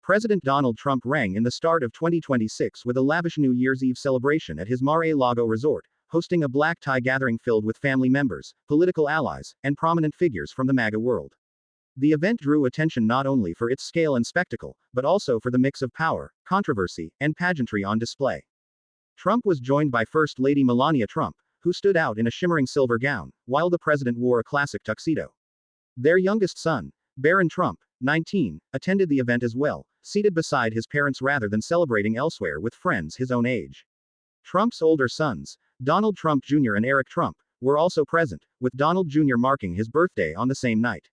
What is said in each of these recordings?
President Donald Trump rang in the start of 2026 with a lavish New Year's Eve celebration at his Mar-a-Lago resort, hosting a black tie gathering filled with family members, political allies, and prominent figures from the MAGA world. The event drew attention not only for its scale and spectacle, but also for the mix of power, controversy, and pageantry on display. Trump was joined by First Lady Melania Trump, who stood out in a shimmering silver gown, while the president wore a classic tuxedo. Their youngest son, Barron Trump, 19, attended the event as well, seated beside his parents rather than celebrating elsewhere with friends his own age. Trump's older sons, Donald Trump Jr. and Eric Trump, were also present, with Donald Jr. marking his birthday on the same night.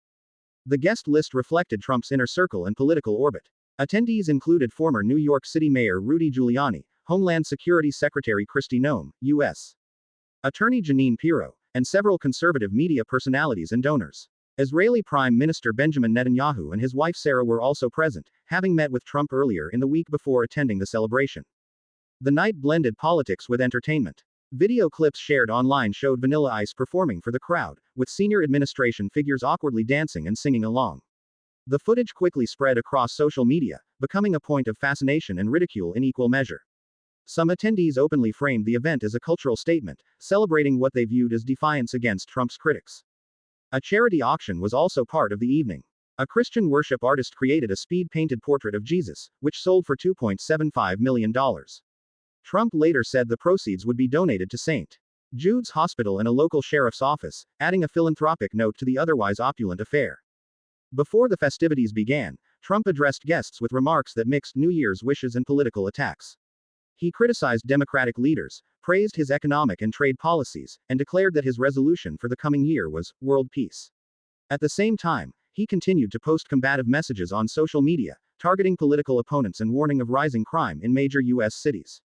The guest list reflected Trump's inner circle and political orbit. Attendees included former New York City Mayor Rudy Giuliani, Homeland Security Secretary Kristi Noem, U.S. Attorney Jeanine Pirro, and several conservative media personalities and donors. Israeli Prime Minister Benjamin Netanyahu and his wife Sarah were also present, having met with Trump earlier in the week before attending the celebration. The night blended politics with entertainment. Video clips shared online showed Vanilla Ice performing for the crowd, with senior administration figures awkwardly dancing and singing along. The footage quickly spread across social media, becoming a point of fascination and ridicule in equal measure. Some attendees openly framed the event as a cultural statement, celebrating what they viewed as defiance against Trump's critics. A charity auction was also part of the evening. A Christian worship artist created a speed-painted portrait of Jesus, which sold for $2.75 million. Trump later said the proceeds would be donated to St. Jude's Hospital and a local sheriff's office, adding a philanthropic note to the otherwise opulent affair. Before the festivities began, Trump addressed guests with remarks that mixed New Year's wishes and political attacks. He criticized Democratic leaders, praised his economic and trade policies, and declared that his resolution for the coming year was world peace. At the same time, he continued to post combative messages on social media, targeting political opponents and warning of rising crime in major U.S. cities.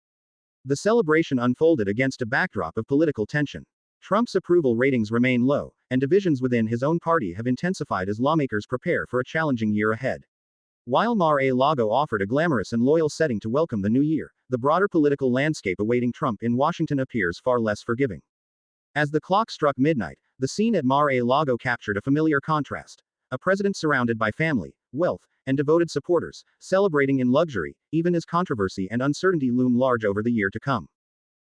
The celebration unfolded against a backdrop of political tension. Trump's approval ratings remain low, and divisions within his own party have intensified as lawmakers prepare for a challenging year ahead. While Mar-a-Lago offered a glamorous and loyal setting to welcome the new year, the broader political landscape awaiting Trump in Washington appears far less forgiving. As the clock struck midnight, the scene at Mar-a-Lago captured a familiar contrast. A president surrounded by family, wealth, and devoted supporters, celebrating in luxury, even as controversy and uncertainty loom large over the year to come.